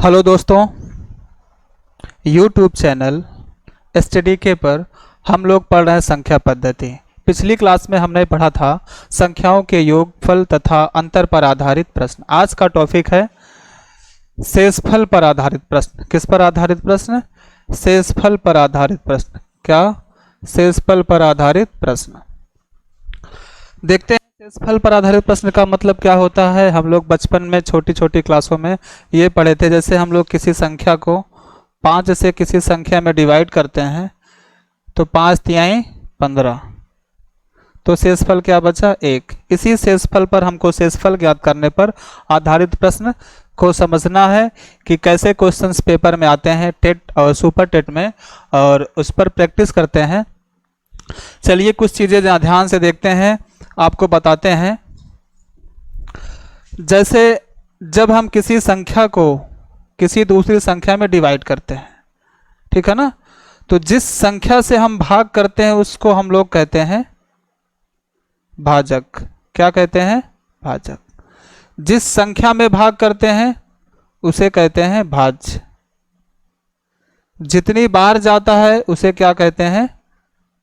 Hello दोस्तों, YouTube channel study के पर हम लोग पढ़ रहे हैं संख्या पद्धति। पिछली क्लास में हमने पढ़ा था संख्याओं के योगफल तथा अंतर पर आधारित प्रश्न। आज का टॉपिक है शेषफल पर आधारित प्रश्न। किस पर आधारित प्रश्न? शेषफल पर आधारित प्रश्न। क्या? शेषफल पर आधारित प्रश्न। देखते हैं शेषफल पर आधारित प्रश्न का मतलब क्या होता है। हम लोग बचपन में छोटी छोटी क्लासों में ये पढ़े थे। जैसे हम लोग किसी संख्या को 5 से किसी संख्या में डिवाइड करते हैं तो 5 तिहाई 15, तो शेषफल क्या बचा? 1। इसी शेषफल पर हमको शेषफल ज्ञात करने पर आधारित प्रश्न को समझना है कि कैसे क्वेश्चंस पेपर में आते हैं, टेट और सुपर टेट में, और उस पर प्रैक्टिस करते हैं। चलिए कुछ चीज़ें ध्यान से देखते हैं, आपको बताते हैं। जैसे जब हम किसी संख्या को किसी दूसरी संख्या में डिवाइड करते हैं, ठीक है ना, तो जिस संख्या से हम भाग करते हैं उसको हम लोग कहते हैं भाजक। क्या कहते हैं? भाजक। जिस संख्या में भाग करते हैं उसे कहते हैं भाज्य। जितनी बार जाता है उसे क्या कहते हैं?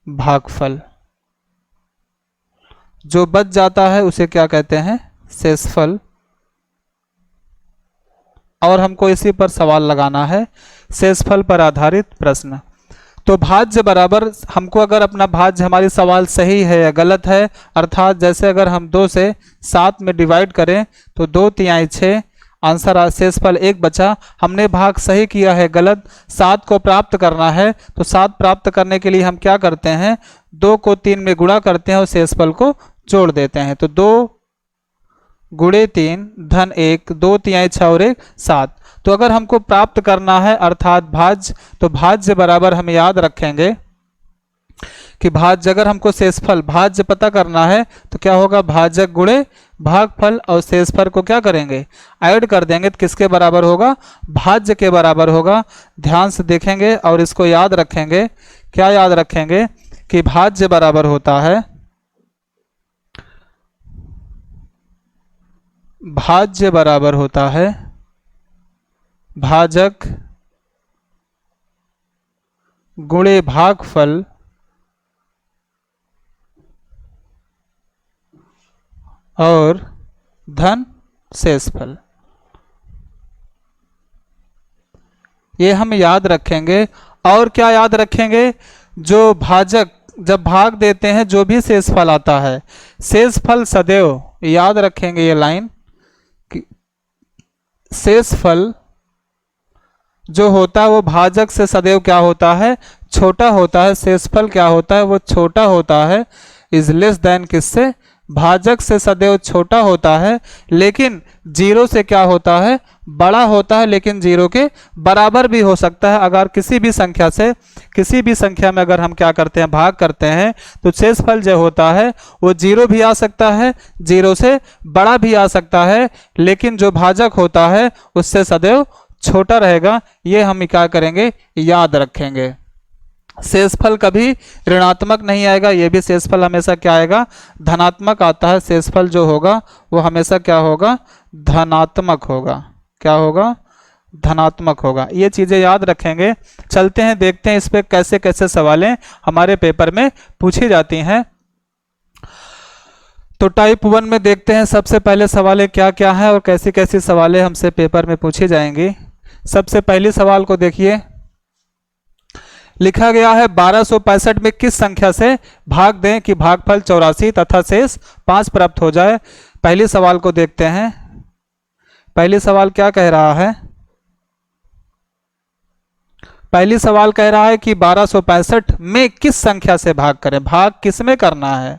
भागफल। जो बच जाता है उसे क्या कहते हैं? शेषफल। और हमको इसी पर सवाल लगाना है, शेषफल पर आधारित प्रश्न। तो भाज्य बराबर, हमको अगर अपना भाज्य, हमारी सवाल सही है या गलत है, अर्थात जैसे अगर हम 2 से 7 में डिवाइड करें तो 2 तिहाई 6, आंसर शेषफल 1 बचा। हमने भाग सही किया है गुलत, 7 को प्राप्त करना है, तो 7 प्राप्त करने के लिए हम क्या करते हैं? 2 को 3 में गुणा करते हैं और शेषफल को जोड़ देते हैं। तो 2 गुणे 3 धन 1, 2 तिहाई 6 और 1 7। तो अगर हमको प्राप्त करना है अर्थात भाज्य, तो भाज्य बराबर हम याद रखेंगे कि भाज्य, अगर हमको शेषफल भाज्य पता करना है तो क्या होगा? भाजक गुणे भागफल, और शेषफल को क्या करेंगे? ऐड कर देंगे, तो किसके बराबर होगा? भाज्य के बराबर होगा। ध्यान से देखेंगे और इसको याद रखेंगे। क्या याद रखेंगे? कि भाज्य बराबर होता है, भाज्य बराबर होता है भाजक गुणे भागफल और धन शेषफल। ये हम याद रखेंगे। और क्या याद रखेंगे? जो भाजक जब भाग देते हैं जो भी शेषफल आता है, शेषफल सदैव, याद रखेंगे ये लाइन, कि शेषफल जो होता है वो भाजक से सदैव क्या होता है? छोटा होता है। शेषफल क्या होता है? वो छोटा होता है। इज लेस देन किससे? भाजक से सदैव छोटा होता है, लेकिन 0 से क्या होता है? बड़ा होता है, लेकिन 0 के बराबर भी हो सकता है। अगर किसी भी संख्या से, किसी भी संख्या में अगर हम क्या करते हैं? भाग करते हैं, तो शेषफल जो होता है वो 0 भी आ सकता है, 0 से बड़ा भी आ सकता है, लेकिन जो भाजक होता है उससे सदैव छोटा रहेगा। ये हम क्या करेंगे? याद रखेंगे। शेषफल कभी ऋणात्मक नहीं आएगा, ये भी शेषफल हमेशा क्या आएगा? धनात्मक आता है। शेषफल जो होगा वो हमेशा क्या होगा? धनात्मक होगा। क्या होगा? धनात्मक होगा। ये चीजें याद रखेंगे। चलते हैं, देखते हैं इस पे कैसे कैसे सवालें हमारे पेपर में पूछी जाती हैं। तो टाइप 1 में देखते हैं सबसे पहले सवालें क्या क्या है और कैसी कैसी सवालें हमसे पेपर में पूछी जाएंगी। सबसे पहली सवाल को देखिए, लिखा गया है 1265 में किस संख्या से भाग दें कि भागफल 84 तथा शेष 5 प्राप्त हो जाए। पहली सवाल को देखते हैं। पहली सवाल क्या कह रहा है? पहली सवाल कह रहा है कि 1265 में किस संख्या से भाग करें। भाग किस में करना है?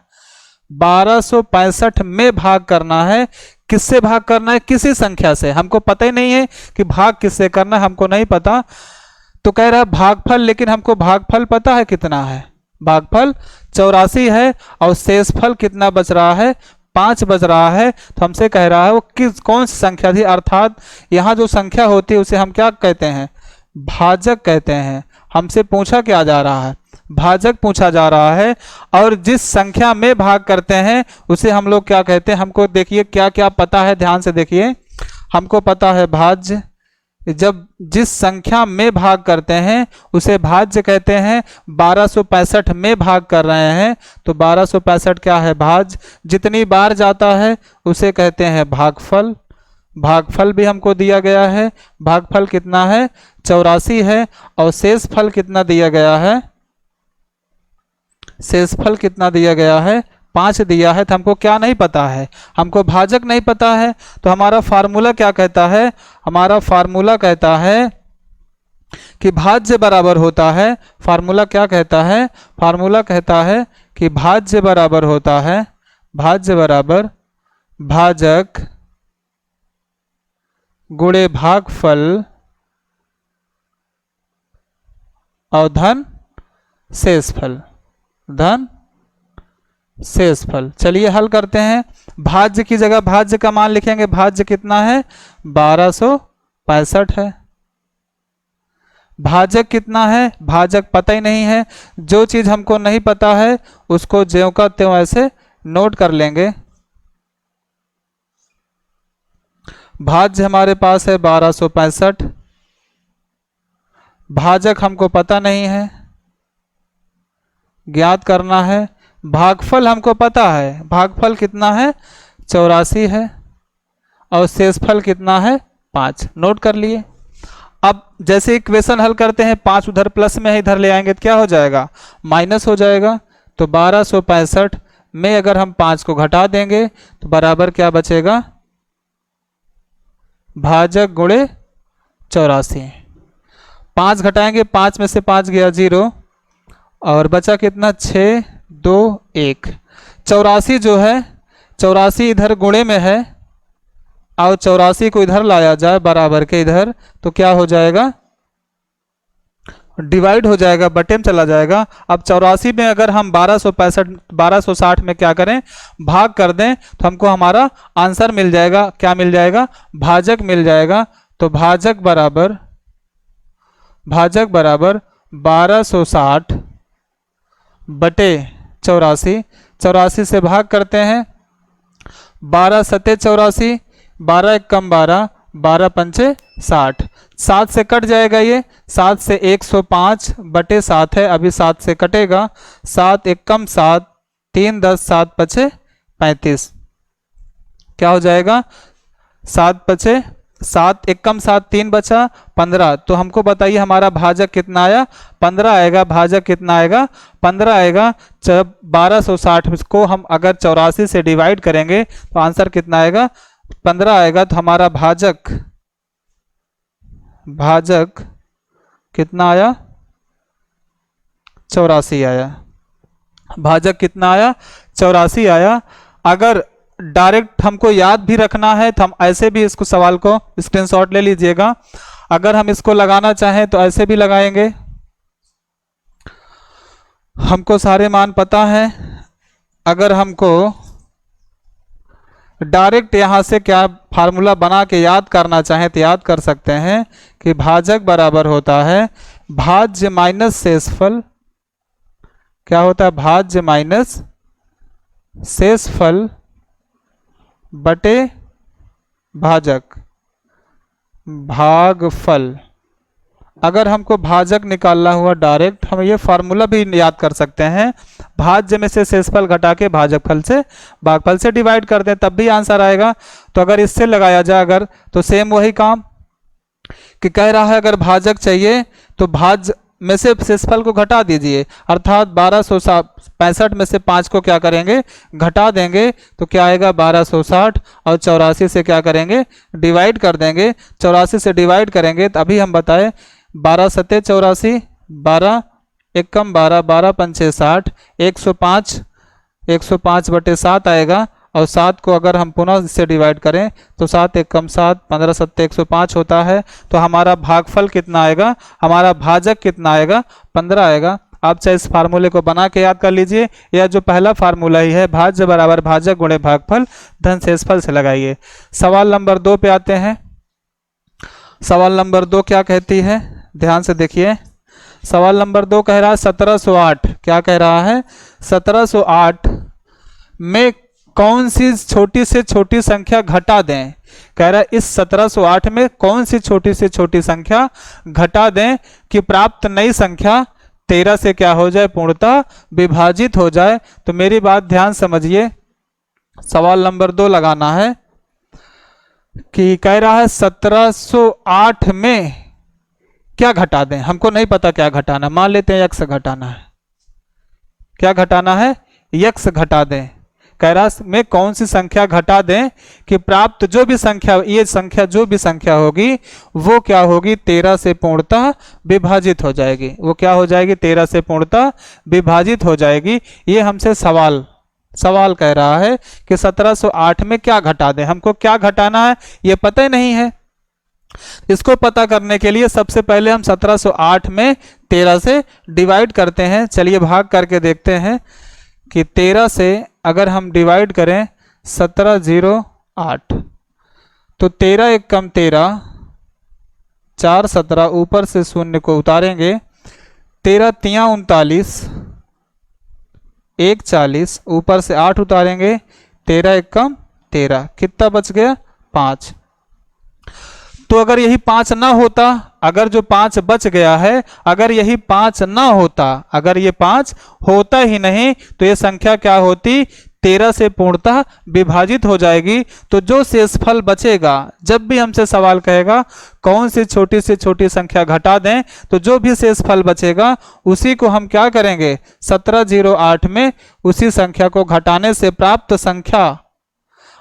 1265 में भाग करना है। किससे भाग करना है? किसी संख्या से। हमको पता ही नहीं है कि भाग किससे करना है, हमको नहीं पता। तो कह रहा है भागफल, लेकिन हमको भागफल पता है कितना है? भागफल 84 है, और शेषफल कितना बच रहा है? 5 बच रहा है। तो हमसे कह रहा है वो कौन सी संख्या थी, अर्थात यहाँ जो संख्या होती है उसे हम क्या कहते हैं? भाजक कहते हैं। हमसे पूछा क्या जा रहा है? भाजक पूछा जा रहा है। और जिस संख्या में भाग करते हैं उसे हम लोग क्या कहते हैं? हमको देखिए क्या क्या पता है, ध्यान से देखिए। हमको पता है भाज्य, जब जिस संख्या में भाग करते हैं उसे भाज्य कहते हैं। 1265 में भाग कर रहे हैं तो 1265 क्या है, भाज्य। जितनी बार जाता है उसे कहते हैं भागफल। भागफल भी हमको दिया गया है, भागफल कितना है, 84 है। और शेष फल कितना दिया गया है, शेषफल कितना दिया गया है, 5 दिया है। तो हमको क्या नहीं पता है, हमको भाजक नहीं पता है। तो हमारा फार्मूला क्या कहता है, हमारा फार्मूला कहता है कि भाज्य बराबर होता है, फार्मूला क्या कहता है, फार्मूला कहता है कि भाज्य बराबर होता है, भाज्य बराबर भाजक गुणे भागफल और धन शेषफल, धन शेषफल। चलिए हल करते हैं। भाज्य की जगह भाज्य का मान लिखेंगे, भाज्य कितना है, 1265 है। भाजक कितना है, भाजक पता ही नहीं है। जो चीज हमको नहीं पता है उसको ज्यों का त्यों ऐसे नोट कर लेंगे। भाज्य हमारे पास है 1265, भाजक हमको पता नहीं है, ज्ञात करना है। भागफल हमको पता है, भागफल कितना है, 84 है। और शेषफल कितना है, 5। नोट कर लिए। अब जैसे इक्वेशन हल करते हैं, 5 उधर प्लस में है, इधर ले आएंगे तो क्या हो जाएगा, माइनस हो जाएगा। तो 1265 में अगर हम 5 को घटा देंगे तो बराबर क्या बचेगा, भाजक गुणे 84। 5 घटाएंगे, 5 में से 5 गया 0 और बचा कितना, 6 2 1। 84 जो है, 84 इधर गुणे में है और 84 को इधर लाया जाए बराबर के इधर, तो क्या हो जाएगा, डिवाइड हो जाएगा, बटे में चला जाएगा। अब 84 में अगर हम 1260 में क्या करें, भाग कर दें तो हमको हमारा आंसर मिल जाएगा। क्या मिल जाएगा, भाजक मिल जाएगा। तो भाजक बराबर 1260 बटे 84। 84 से भाग करते हैं, 12 सत्ते 84, 12 एकम 12, 12 पंचे 60। 7 से कट जाएगा ये, 7 से 105 बटे 7 है, अभी 7 से कटेगा। 7 एकम 7, 3 10 7 पचे 35। क्या हो जाएगा, 7 पचे 7 एकम 7, 3 बचा 15। तो हमको बताइए हमारा भाजक कितना आया, 15 आएगा। भाजक कितना आएगा, 15 आएगा। जब 1260 को हम अगर 84 से डिवाइड करेंगे तो आंसर कितना आएगा, 15 आएगा। तो हमारा भाजक कितना आया, 84 आया। भाजक कितना आया, 84 आया। अगर डायरेक्ट हमको याद भी रखना है तो हम ऐसे भी इसको सवाल को स्क्रीनशॉट ले लीजिएगा। अगर हम इसको लगाना चाहें तो ऐसे भी लगाएंगे। हमको सारे मान पता है, अगर हमको डायरेक्ट यहां से क्या फार्मूला बना के याद करना चाहें तो याद कर सकते हैं कि भाजक बराबर होता है भाज्य माइनस शेषफल। क्या होता है, भाज्य माइनस शेषफल बटे भाजक, भागफल। अगर हमको भाजक निकालना हुआ डायरेक्ट, हम ये फार्मूला भी याद कर सकते हैं। भाज्य में से शेषफल घटा के भाजकफल से भागफल से डिवाइड कर दें तब भी आंसर आएगा। तो अगर इससे लगाया जाए अगर, तो सेम वही काम कि कह रहा है अगर भाजक चाहिए तो भाज्य में से शेषफल को घटा दीजिए, अर्थात 1265 में से 5 को क्या करेंगे, घटा देंगे। तो क्या आएगा, 1260 और 84 से क्या करेंगे, डिवाइड कर देंगे। 84 से डिवाइड करेंगे तो अभी हम बताएं, 12 सत्ते 84, 12 एकम 12, 12 पंचे 60, 105 बटे 7 आएगा। और 7 को अगर हम पुनः इससे डिवाइड करें तो 7 एकम 7, 15 सत्ते 105 होता है। तो हमारा भागफल कितना आएगा, हमारा भाजक कितना आएगा, 15 आएगा। आप चाहे इस फार्मूले को बना के याद कर लीजिए, या जो पहला फार्मूला ही है, भाज्य बराबर भाजक गुणे भागफल धन शेषफल से लगाइए। सवाल नंबर 2 पे आते हैं। सवाल नंबर 2 क्या कहती है, ध्यान से देखिए। सवाल नंबर 2 कह रहा है 1708। क्या कह रहा है, 1708 में कौन सी छोटी से छोटी संख्या घटा दें। कह रहा है इस 1708 में कौन सी छोटी से छोटी संख्या घटा दें कि प्राप्त नई संख्या 13 से क्या हो जाए, पूर्णतः विभाजित हो जाए। तो मेरी बात ध्यान समझिए, सवाल नंबर 2 लगाना है कि कह रहा है 1708 में क्या घटा दें। हमको नहीं पता क्या घटाना, मान लेते हैं x घटाना है। क्या घटाना है, x घटा दें। कह रहा में कौन सी संख्या घटा दें कि प्राप्त जो भी संख्या, ये संख्या जो भी संख्या होगी वो क्या होगी, 13 से पूर्णतः विभाजित हो जाएगी। वो क्या हो जाएगी, 13 से पूर्णतः विभाजित हो जाएगी। ये हमसे सवाल कह रहा है कि 1708 में क्या घटा दें। हमको क्या घटाना है ये पता ही नहीं है। इसको पता करने के लिए सबसे पहले हम 1708 में 13 से डिवाइड करते हैं। चलिए भाग करके देखते हैं कि 13 से अगर हम डिवाइड करें 1708 तो 13 एक कम 13, 4 17, ऊपर से शून्य को उतारेंगे, 13 तिया 39, 1 40, ऊपर से 8 उतारेंगे, 13 एक कम 13, कितना बच गया, 5। तो अगर यही 5 ना होता, अगर जो 5 बच गया है, अगर यही 5 ना होता, अगर ये 5 होता ही नहीं तो ये संख्या क्या होती, 13 से पूर्णतः विभाजित हो जाएगी। तो जो शेषफल बचेगा, जब भी हमसे सवाल कहेगा कौन सी छोटी से छोटी संख्या घटा दें, तो जो भी शेषफल बचेगा उसी को हम क्या करेंगे, 1708 में उसी संख्या को घटाने से प्राप्त संख्या,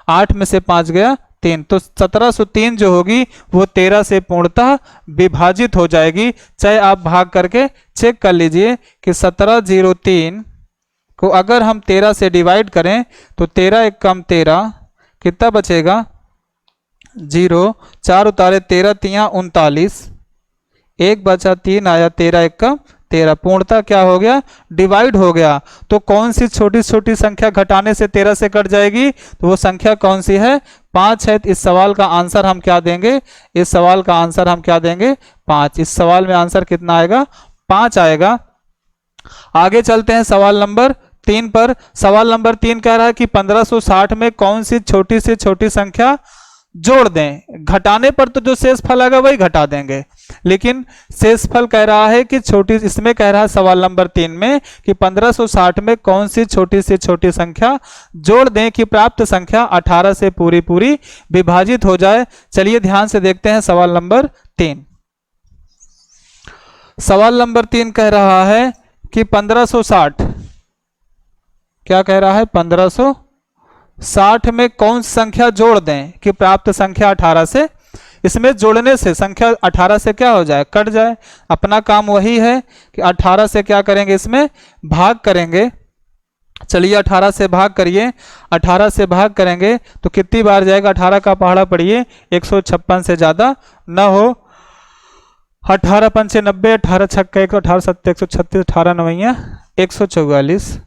8 में से 5 गया 3, तो 1703 जो होगी वो 13 से पूर्णतः विभाजित हो जाएगी। चाहे आप भाग करके चेक कर लीजिए कि 1703 को अगर हम 13 से डिवाइड करें तो 13 एक कम 13, कितना बचेगा, 0, 4 उतारे 13 तिया 39, 1 बचा 3 आया, 13 एक कम 13, पूर्णतः क्या हो गया, डिवाइड हो गया। तो कौन सी छोटी छोटी संख्या घटाने से 13 से कट जाएगी, तो वो संख्या कौन सी है, 5 है। इस सवाल का आंसर हम क्या देंगे, इस सवाल का आंसर हम क्या देंगे, 5। इस सवाल में आंसर कितना आएगा, 5 आएगा। आगे चलते हैं सवाल नंबर 3 पर। सवाल नंबर 3 कह रहा है कि 1560 में कौन सी छोटी से छोटी संख्या जोड़ दें। घटाने पर तो जो शेषफल आएगा वही घटा देंगे, लेकिन शेषफल कह रहा है कि छोटी, इसमें कह रहा है सवाल नंबर 3 में कि 1560 में कौन सी छोटी से छोटी संख्या जोड़ दें कि प्राप्त संख्या 18 से पूरी विभाजित हो जाए। चलिए ध्यान से देखते हैं सवाल नंबर 3। सवाल नंबर 3 कह रहा है कि 1560, क्या कह रहा है, 1560 में कौन सी संख्या जोड़ दें कि प्राप्त संख्या 18 से, इसमें जोड़ने से संख्या 18 से क्या हो जाए, कट जाए। अपना काम वही है कि 18 से क्या करेंगे, इसमें भाग करेंगे। चलिए 18 से भाग करिए, 18 से भाग करेंगे तो कितनी बार जाएगा, 18 का पहाड़ा पढ़िए, 156 से ज्यादा न हो। 18 पंचे 90, 18 छक्का 1, 18 सत्ते 136, 18 नवैया 144,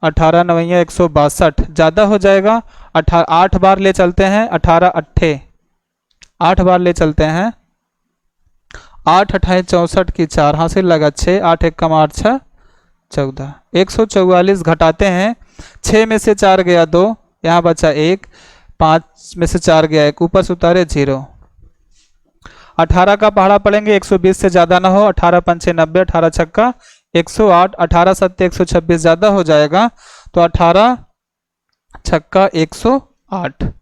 18 नवैया 162, ज्यादा हो जाएगा। 8 बार ले चलते हैं, 18 अट्ठे 8 बार ले चलते हैं, 8 अट्ठाई 64 की 4 हासिल लगा 6, 8 एक कम 8 6 14, 144 घटाते हैं। 6 में से 4 गया 2, यहाँ बचा 1, 5 में से 4 गया 1, ऊपर से उतारे 0। 18 का पहाड़ा पड़ेंगे, 120 से ज्यादा ना हो। 18 पंचे 90, 18 छक्का 108, 18 सत्ते 126 ज्यादा हो जाएगा, तो 18 छक्का 108।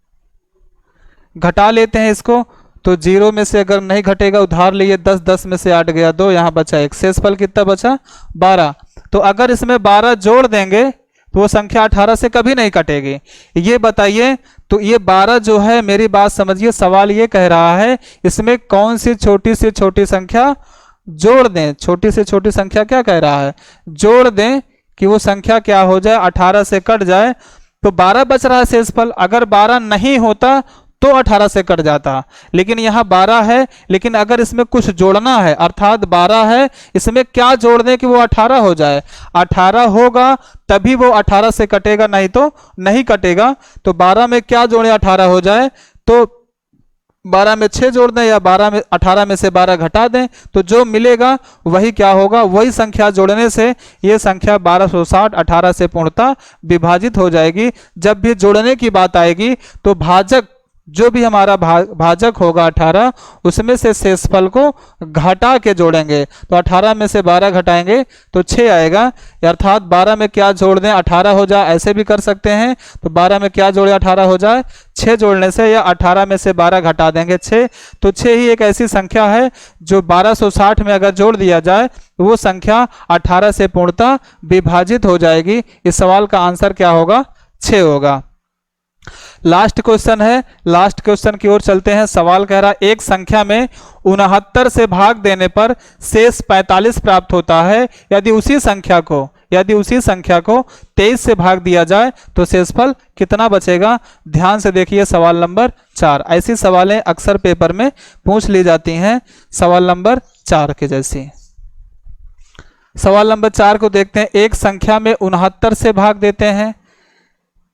घटा लेते हैं इसको, तो 0 में से अगर नहीं घटेगा उधार लिए 10, 10 में से 8 गया 2, यहाँ बचा 1, शेषफल कितना बचा 12। तो अगर इसमें 12 जोड़ देंगे तो वो संख्या 18 से कभी नहीं कटेगी। ये बताइए, तो ये 12 जो है, मेरी बात समझिए, सवाल ये कह रहा है इसमें कौन सी छोटी से छोटी संख्या जोड़ दें। छोटी से छोटी संख्या क्या कह रहा है, जोड़ दें कि वो संख्या क्या हो जाए, 18 से कट जाए। तो 12 बच रहा है शेषफल, अगर 12 नहीं होता तो 18 से कट जाता, लेकिन यहाँ 12 है। लेकिन अगर इसमें कुछ जोड़ना है, अर्थात 12 है, इसमें क्या जोड़ दें कि वो 18 हो जाए। 18 होगा तभी वो 18 से कटेगा, नहीं तो नहीं कटेगा। तो 12 में क्या जोड़े 18 हो जाए, तो 12 में 6 जोड़ दें या 18 में से 12 घटा दें, तो जो मिलेगा वही क्या होगा, वही संख्या जोड़ने से ये संख्या 1260 18 से पूर्णतः विभाजित हो जाएगी। जब भी जोड़ने की बात आएगी तो भाजक, जो भी हमारा भाजक होगा 18, उसमें से शेषफल को घटा के जोड़ेंगे। तो 18 में से 12 घटाएंगे तो 6 आएगा, अर्थात 12 में क्या जोड़ दें 18 हो जाए, ऐसे भी कर सकते हैं। तो 12 में क्या जोड़े 18 हो जाए, 6 जोड़ने से, या 18 में से 12 घटा देंगे 6। तो 6 ही एक ऐसी संख्या है जो 1260 में अगर जोड़ दिया जाए तो वो संख्या 18 से पूर्णतः विभाजित हो जाएगी। इस सवाल का आंसर क्या होगा, 6 होगा। लास्ट क्वेश्चन है, लास्ट क्वेश्चन की ओर चलते हैं। सवाल कह रहा है एक संख्या में 69 से भाग देने पर शेष 45 प्राप्त होता है। यदि उसी संख्या को 23 से भाग दिया जाए तो शेषफल कितना बचेगा। ध्यान से देखिए सवाल नंबर 4। ऐसी सवालें अक्सर पेपर में पूछ ली जाती हैं, सवाल नंबर 4 के जैसी। सवाल नंबर 4 को देखते हैं। एक संख्या में 69 से भाग देते हैं।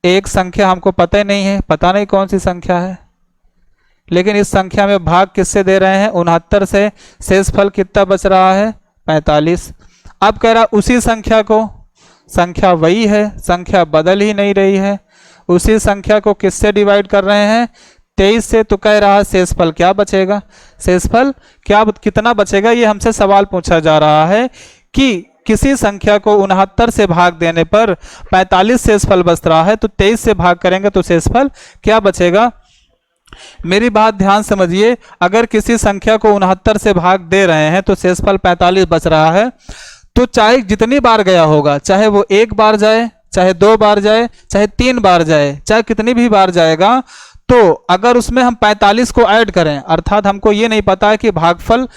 एक संख्या हमको पता ही नहीं है, पता नहीं कौन सी संख्या है, लेकिन इस संख्या में भाग किससे दे रहे हैं, 69 से। शेषफल कितना बच रहा है, 45। अब कह रहा उसी संख्या को, संख्या वही है, संख्या बदल ही नहीं रही है, उसी संख्या को किससे डिवाइड कर रहे हैं, 23 से। तो कह रहा है शेषफल क्या बचेगा, शेषफल क्या कितना बचेगा, ये हमसे सवाल पूछा जा रहा है कि किसी संख्या को 69 से भाग देने पर 45 शेषफल बच रहा है, तो 23 से भाग करेंगे तो शेषफल क्या बचेगा। मेरी बात ध्यान समझिए, अगर किसी संख्या को 69 से भाग दे रहे हैं तो शेषफल 45 बच रहा है, तो चाहे जितनी बार गया होगा, चाहे वो एक बार जाए, चाहे 2 बार जाए, चाहे 3 बार जाए, चाहे कितनी भी बार जाएगा, तो अगर उसमें हम 45 को ऐड करें, अर्थात हमको ये नहीं पता है कि भागफल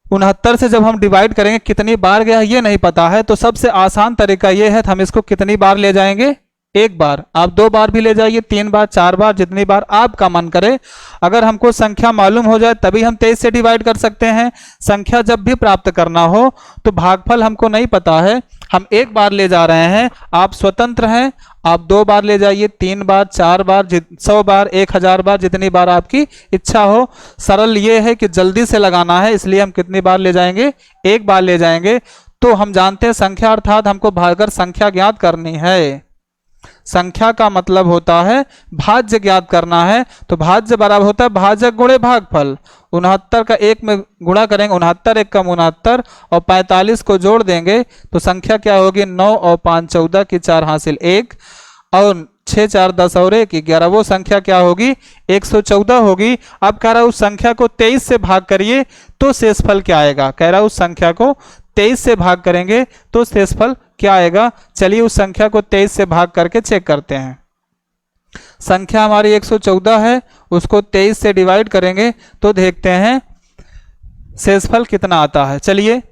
69 से जब हम डिवाइड करेंगे कितनी बार गया ये नहीं पता है, तो सबसे आसान तरीका ये है, हम इसको कितनी बार ले जाएंगे, एक बार। आप 2 बार भी ले जाइए, 3 बार, 4 बार, जितनी बार आपका मन करे। अगर हमको संख्या मालूम हो जाए तभी हम 23 से डिवाइड कर सकते हैं। संख्या जब भी प्राप्त करना हो तो भागफल हमको नहीं पता है, हम एक बार ले जा रहे हैं, आप स्वतंत्र हैं, आप 2 बार ले जाइए, 3 बार, 4 बार, 100 बार, 1000 बार, जितनी बार आपकी इच्छा हो। सरल ये है कि जल्दी से लगाना है, इसलिए हम कितनी बार ले जाएंगे, एक बार ले जाएंगे। तो हम जानते हैं संख्या अर्थात हमको भागकर संख्या ज्ञात करनी है। संख्या का मतलब होता है भाज्य ज्ञात करना है, तो भाज्य बराबर होता है भाजक गुणे भागफल। 69 का 1 में गुणा करेंगे, 69 1 कम 69, और 45 को जोड़ देंगे तो संख्या क्या होगी, 9 और 5 14 की 4 हासिल 1, और 6 4 10 और 1 11, वो संख्या क्या होगी, 114 होगी। अब कह रहा है उस संख्या को 23 से भाग करिए तो शेषफल क्या आएगा, कह रहा है उस संख्या को 23 से भाग करेंगे तो शेषफल क्या आएगा। चलिए उस संख्या को 23 से भाग करके चेक करते हैं। संख्या हमारी 114 है, उसको 23 से डिवाइड करेंगे तो देखते हैं शेषफल कितना आता है। चलिए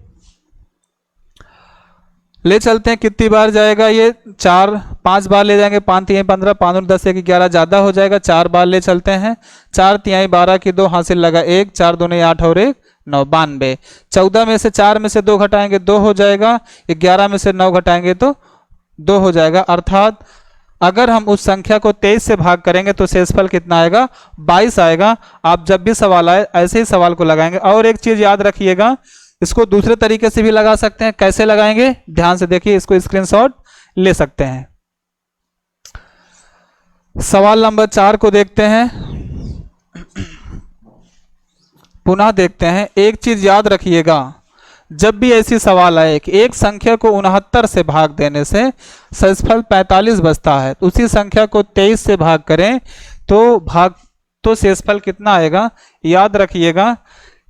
ले चलते हैं, कितनी बार जाएगा ये, 5 बार ले जाएंगे, 5 3 15, 5 और 10 1 11, ज़्यादा हो जाएगा, 4 बार ले चलते हैं। 4 3 12 की 2 हासिल लगा 1, 4 2 8 और 1 9 92। 14 में से 4 में से 2 घटाएंगे 2 हो जाएगा, 11 में से 9 घटाएंगे तो 2 हो जाएगा। अर्थात अगर हम उस संख्या को 23 से भाग करेंगे तो शेषफल कितना आएगा, 22 आएगा। आप जब भी सवाल आए ऐसे ही सवाल को लगाएंगे। और एक चीज याद रखिएगा, इसको दूसरे तरीके से भी लगा सकते हैं। कैसे लगाएंगे, ध्यान से देखिए, इसको स्क्रीनशॉट ले सकते हैं। सवाल नंबर 4 को देखते हैं, पुनः देखते हैं। एक चीज याद रखिएगा, जब भी ऐसी सवाल आए कि एक संख्या को 69 से भाग देने से शेषफल 45 बचता है, तो उसी संख्या को 23 से भाग करें तो शेषफल कितना आएगा। याद रखिएगा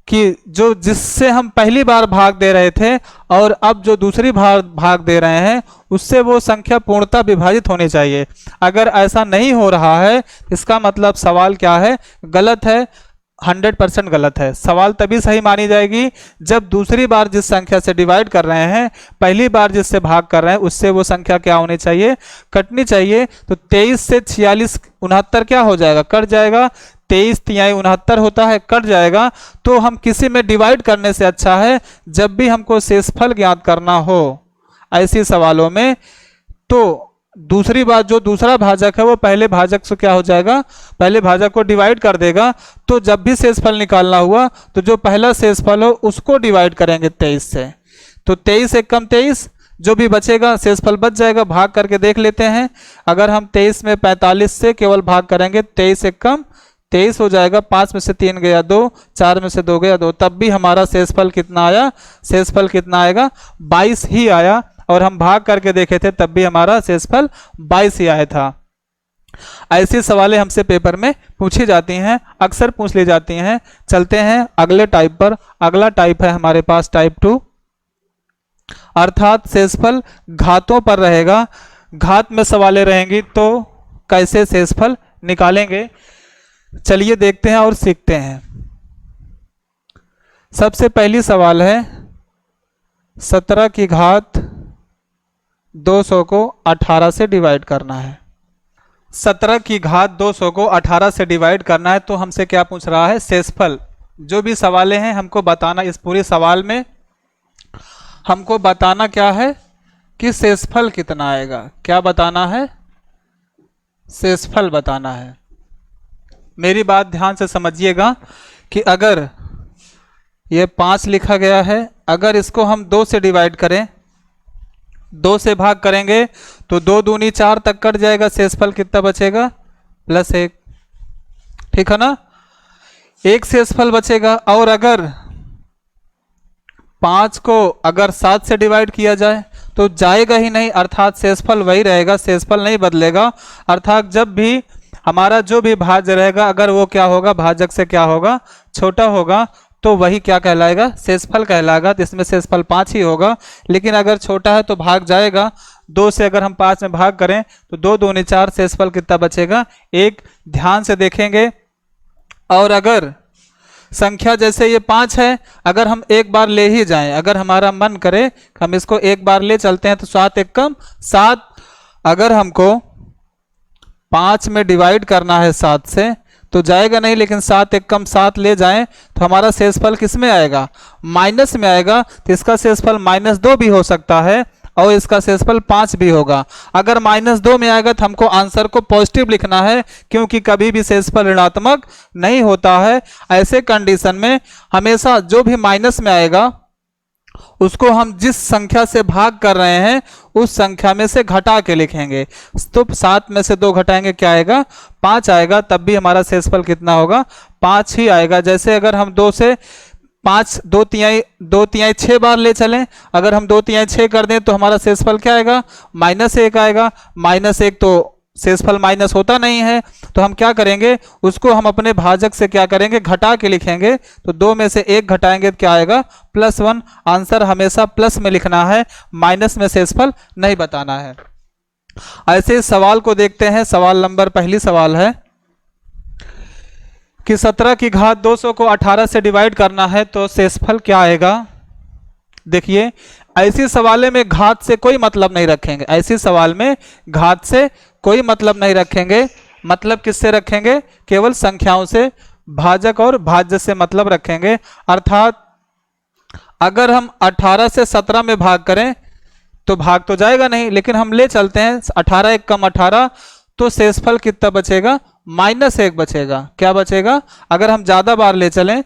कि जो जिससे हम पहली बार भाग दे रहे थे और अब जो दूसरी बार भाग दे रहे हैं उससे वो संख्या पूर्णतः विभाजित होनी चाहिए। अगर ऐसा नहीं हो रहा है इसका मतलब सवाल क्या है, गलत है, 100% गलत है। सवाल तभी सही मानी जाएगी जब दूसरी बार जिस संख्या से डिवाइड कर रहे हैं पहली बार जिससे भाग कर रहे हैं उससे वो संख्या क्या होनी चाहिए, कटनी चाहिए। तो 23 से 46 69 क्या हो जाएगा, कट जाएगा। 23 तिहाई 69 होता है, कट जाएगा। तो हम किसी में डिवाइड करने से अच्छा है जब भी हमको शेषफल ज्ञात करना हो ऐसी सवालों में, तो दूसरी बात, जो दूसरा भाजक है वो पहले भाजक से क्या हो जाएगा, पहले भाजक को डिवाइड कर देगा। तो जब भी शेषफल निकालना हुआ तो जो पहला शेषफल हो उसको डिवाइड करेंगे 23 से। तो 23 एक कम 23, जो भी बचेगा शेषफल बच जाएगा। भाग करके देख लेते हैं। अगर हम 23 में 45 से केवल भाग करेंगे, 23 एक कम 23 हो जाएगा। 5 में से 3 गया 2, 4 में से 2 गया 2, तब भी हमारा शेषफल कितना आया, शेषफल कितना आएगा, 22 ही आया। और हम भाग करके देखे थे तब भी हमारा शेषफल 22 ही आया था। ऐसी सवालें हमसे पेपर में पूछी जाती हैं, अक्सर पूछ ली जाती हैं। चलते हैं अगले टाइप पर। अगला टाइप है हमारे पास टाइप 2, अर्थात शेषफल घातों पर रहेगा। घात में सवालें रहेंगी तो कैसे शेषफल निकालेंगे, चलिए देखते हैं और सीखते हैं। सबसे पहली सवाल है 17 की घात 200 को 18 से डिवाइड करना है। 17 की घात 200 को 18 से डिवाइड करना है। तो हमसे क्या पूछ रहा है, शेषफल। जो भी सवालें हैं हमको बताना, इस पूरे सवाल में हमको बताना क्या है कि शेषफल कितना आएगा। क्या बताना है, शेषफल बताना है। मेरी बात ध्यान से समझिएगा कि अगर ये 5 लिखा गया है, अगर इसको हम 2 से डिवाइड करें, 2 से भाग करेंगे तो 2 दूनी 4 तक कट जाएगा। शेषफल कितना बचेगा, +1। ठीक है ना, एक शेषफल बचेगा। और अगर 5 को अगर 7 से डिवाइड किया जाए तो जाएगा ही नहीं, अर्थात शेषफल वही रहेगा, शेषफल नहीं बदलेगा। अर्थात जब भी हमारा जो भी भाज्य रहेगा, अगर वो क्या होगा, भाजक से क्या होगा, छोटा होगा, तो वही क्या कहलाएगा, शेषफल कहलाएगा। तो इसमें शेषफल 5 ही होगा। लेकिन अगर छोटा है तो भाग जाएगा। 2 से अगर हम 5 में भाग करें तो 2 दूनी 4, शेषफल कितना बचेगा, 1। ध्यान से देखेंगे। और अगर संख्या जैसे ये 5 है, अगर हम एक बार ले ही जाएं, अगर हमारा मन करे हम इसको एक बार ले चलते हैं, तो 7 एक कम 7। अगर हमको 5 में डिवाइड करना है 7 से तो जाएगा नहीं, लेकिन 7 एक कम 7 ले जाएं तो हमारा शेषफल किस में आएगा, माइनस में आएगा। तो इसका शेषफल -2 भी हो सकता है और इसका शेषफल 5 भी होगा। अगर -2 में आएगा तो हमको आंसर को पॉजिटिव लिखना है, क्योंकि कभी भी शेषफल ऋणात्मक नहीं होता है। ऐसे कंडीशन में हमेशा जो भी माइनस में आएगा उसको हम जिस संख्या से भाग कर रहे हैं उस संख्या में से घटा के लिखेंगे। तो 7 में से 2 घटाएंगे, क्या आएगा, 5 आएगा। तब भी हमारा शेषफल कितना होगा, 5 ही आएगा। जैसे अगर हम 2 से 5 2 तिहाई 6 बार ले चलें, अगर हम 2 तिहाई 6 कर दें तो हमारा शेषफल क्या आएगा, -1 आएगा। -1 तो शेषफल माइनस होता नहीं है, तो हम क्या करेंगे, उसको हम अपने भाजक से क्या करेंगे, घटा के लिखेंगे। तो 2 में से 1 घटाएंगे तो क्या आएगा, +1। आंसर हमेशा प्लस में लिखना है, माइनस में शेषफल नहीं बताना है। ऐसे इस सवाल को देखते हैं। सवाल नंबर, पहली सवाल है कि 17 की घात 200 को 18 से डिवाइड करना है, तो शेषफल क्या आएगा। देखिए, ऐसी सवाल में घात से कोई मतलब नहीं रखेंगे। ऐसी सवाल में घात से कोई मतलब नहीं रखेंगे। मतलब किससे रखेंगे, केवल संख्याओं से, भाजक और भाज्य से मतलब रखेंगे। अर्थात अगर हम 18 से 17 में भाग करें तो भाग तो जाएगा नहीं, लेकिन हम ले चलते हैं 18 एक कम 18, तो शेषफल कितना बचेगा, -1 बचेगा। क्या बचेगा, अगर हम ज्यादा बार ले चलें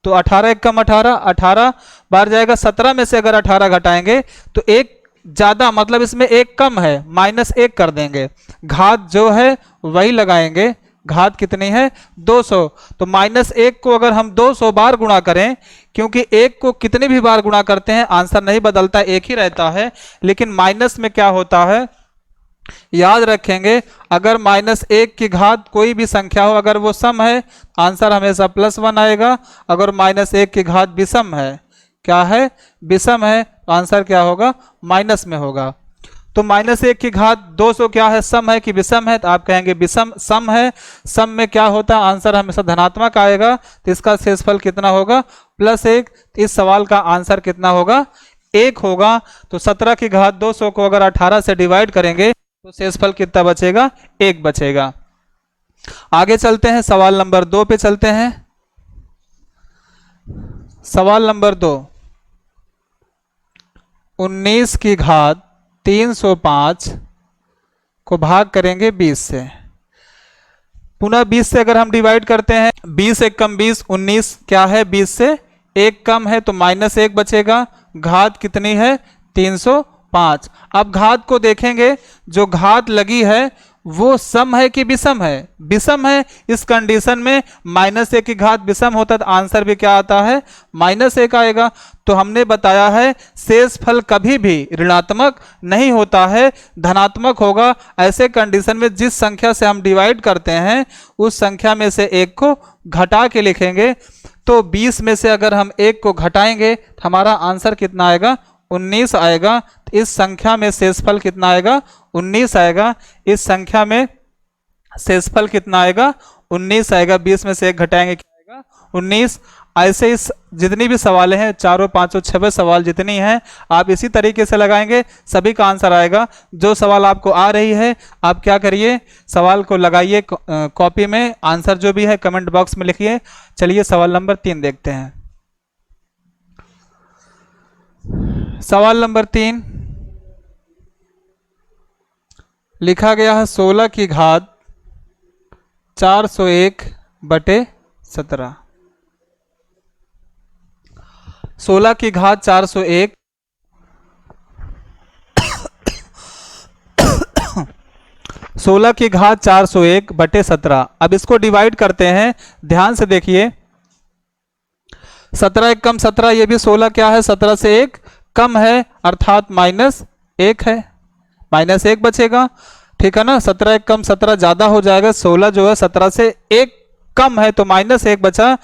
तो 18 एक कम 18, 18 बार जाएगा। 17 में से अगर 18 घटाएंगे तो 1 ज्यादा, मतलब इसमें 1 कम है, -1 कर देंगे। घात जो है वही लगाएंगे। घात कितनी है, 200। तो -1 को अगर हम 200 बार गुणा करें, क्योंकि 1 को कितनी भी बार गुणा करते हैं आंसर नहीं बदलता, 1 ही रहता है। लेकिन माइनस में क्या होता है, याद रखेंगे, अगर -1 की घात कोई भी संख्या हो, अगर वो सम है आंसर हमेशा +1 आएगा। अगर -1 की घात विषम है, क्या है, विषम है, तो आंसर क्या होगा, माइनस में होगा। तो -1 की घात 200 क्या है, सम है कि विषम है, तो आप कहेंगे विषम, सम है। सम में क्या होता है, आंसर हमेशा धनात्मक आएगा। तो इसका शेषफल कितना होगा, +1। इस सवाल का आंसर कितना होगा, 1 होगा। तो 17 की घात 200 को अगर 18 से डिवाइड करेंगे तो शेषफल कितना बचेगा, 1 बचेगा। आगे चलते हैं, सवाल नंबर 2 पे चलते हैं। सवाल नंबर 2, 19 की घात 305 को भाग करेंगे 20 से। पुनः 20 से अगर हम डिवाइड करते हैं, 20 एक कम 20, 19 क्या है 20 से एक कम है तो -1 बचेगा। घात कितनी है 305। अब घात को देखेंगे, जो घात लगी है वो सम है कि विषम है? विषम है। इस कंडीशन में -1 की घात विषम होता है तो आंसर भी क्या आता है -1 आएगा। तो हमने बताया है शेषफल कभी भी ऋणात्मक नहीं होता है, धनात्मक होगा। ऐसे कंडीशन में जिस संख्या से हम डिवाइड करते हैं उस संख्या में से एक को घटा के लिखेंगे। तो 20 में से अगर हम एक को घटाएंगे तो हमारा आंसर कितना आएगा 19 आएगा। तो इस संख्या में शेषफल कितना आएगा 19 आएगा। इस संख्या में शेषफल कितना आएगा 19 आएगा। 20 में से एक घटाएंगे क्या आएगा 19। ऐसे इस जितनी भी सवाल हैं, चारों पांचों 6 सवाल जितनी हैं, आप इसी तरीके से लगाएंगे, सभी का आंसर आएगा। जो सवाल आपको आ रही है आप क्या करिए, सवाल को लगाइए कॉपी में, आंसर जो भी है कमेंट बॉक्स में लिखिए। चलिए सवाल नंबर 3 देखते हैं। सवाल नंबर 3 लिखा गया है 16 की घात 401/17। 16 की घात 401 16 की घात 401/17। अब इसको डिवाइड करते हैं, ध्यान से देखिए। 17 एक कम 17, ये भी 16 क्या है 17 से एक कम है अर्थात -1 है, -1 बचेगा। ठीक है ना, 17 एक कम 17 ज्यादा हो जाएगा, 16 जो है 17 से एक कम है तो -1 बचा।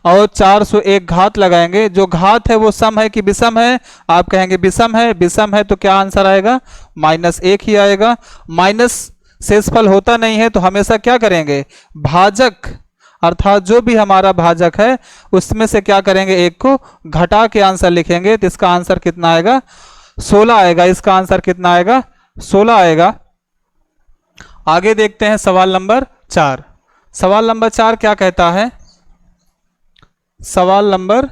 और 401 घात लगाएंगे, जो घात है वो सम है कि विषम है? आप कहेंगे विषम है। विषम है तो क्या आंसर आएगा -1 ही आएगा। माइनस शेषफल होता नहीं है तो हमेशा क्या करेंगे, भाजक अर्थात जो भी हमारा भाजक है उसमें से क्या करेंगे, एक को घटा के आंसर लिखेंगे। तो इसका आंसर कितना आएगा 16 आएगा। इसका आंसर कितना आएगा 16 आएगा। आगे देखते हैं सवाल नंबर 4। सवाल नंबर 4 क्या कहता है? सवाल नंबर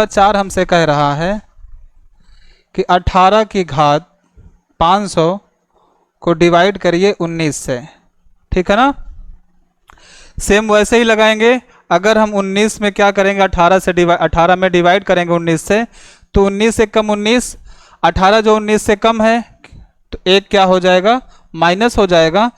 4 हमसे कह रहा है कि 18 की घात 500 को डिवाइड करिए 19 से। ठीक है ना, सेम वैसे ही लगाएंगे। अगर हम 19 में क्या करेंगे, 18 में डिवाइड करेंगे 19 से, तो 19 से कम 19, 18 जो 19 से कम है तो एक क्या हो जाएगा माइनस हो जाएगा।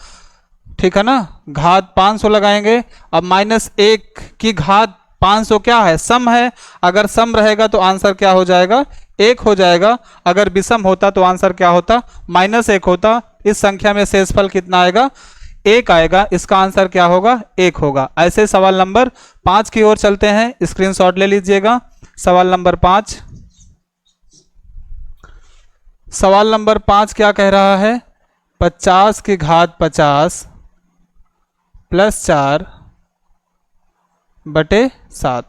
ठीक है ना, घात 500 लगाएंगे। अब -1 की घात 500 क्या है, सम है। अगर सम रहेगा तो आंसर क्या हो जाएगा 1 हो जाएगा। अगर विषम होता तो आंसर क्या होता -1 होता। इस संख्या में शेषफल कितना आएगा 1 आएगा। इसका आंसर क्या होगा 1 होगा। ऐसे सवाल नंबर 5 की ओर चलते हैं, स्क्रीनशॉट ले लीजिएगा। सवाल नंबर 5, सवाल नंबर 5 क्या कह रहा है, 50 की घात 50 + 4/7।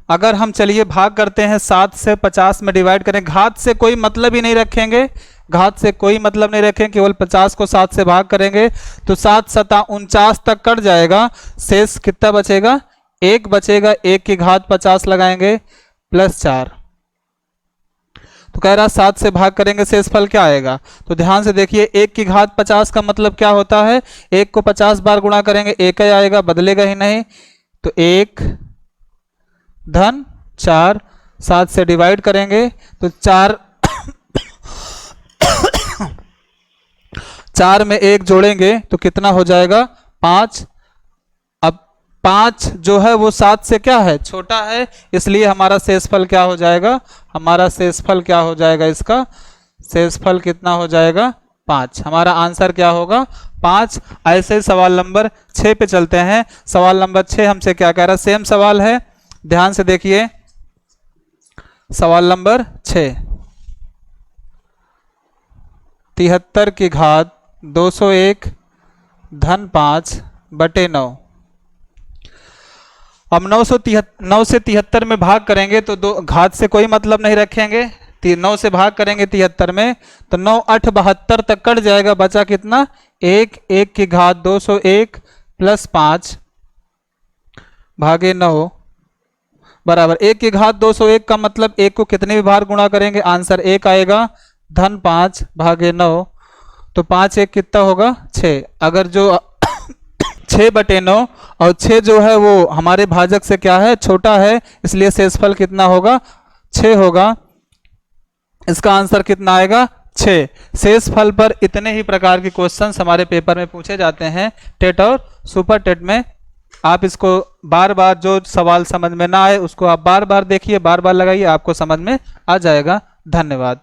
अगर हम चलिए भाग करते हैं 7 से 50 में डिवाइड करें, घात से कोई मतलब ही नहीं रखेंगे, घात से कोई मतलब नहीं रखेंगे, केवल 50 को 7 से भाग करेंगे तो 7 7 49 तक कट जाएगा। शेष कितना बचेगा 1 बचेगा। 1 की घात 50 लगाएंगे +4, तो कह रहा 7 से भाग करेंगे शेषफल क्या आएगा। तो ध्यान से देखिए, 1 की घात 50 का मतलब क्या होता है, 1 को 50 बार गुणा करेंगे 1 ही आएगा, बदलेगा ही नहीं। तो 1 धन 4, 7 से डिवाइड करेंगे तो 4 में 1 जोड़ेंगे तो कितना हो जाएगा 5। अब 5 जो है वो 7 से क्या है छोटा है, इसलिए हमारा शेषफल क्या हो जाएगा, हमारा शेषफल क्या हो जाएगा, इसका शेषफल कितना हो जाएगा 5। हमारा आंसर क्या होगा 5। ऐसे सवाल नंबर 6 पे चलते हैं। सवाल नंबर 6 हमसे क्या कह रहा है, सेम सवाल है, ध्यान से देखिए। सवाल नंबर 6, 73 की घात 201 धन 5/9। अब 9 से 73 में भाग करेंगे तो दो घात से कोई मतलब नहीं रखेंगे। 9 से भाग करेंगे 73 में तो 9 8 72 तक कट जाएगा। बचा कितना 1, 1 की घात 201 + 5 भागे 9 बराबर 1 की घात 201 का मतलब 1 को कितने भी बार गुणा करेंगे आंसर 1 आएगा, धन 5 भागे 9। तो 5 एक कितना होगा 6। अगर जो 6/9 और 6 जो है वो हमारे भाजक से क्या है छोटा है, इसलिए शेषफल कितना होगा 6 होगा। इसका आंसर कितना आएगा 6। शेषफल पर इतने ही प्रकार के क्वेश्चंस हमारे पेपर में पूछे जाते हैं टेट और सुपर टेट में। आप इसको बार बार जो सवाल समझ में ना आए उसको आप बार बार देखिए, बार बार लगाइए, आपको समझ में आ जाएगा। धन्यवाद।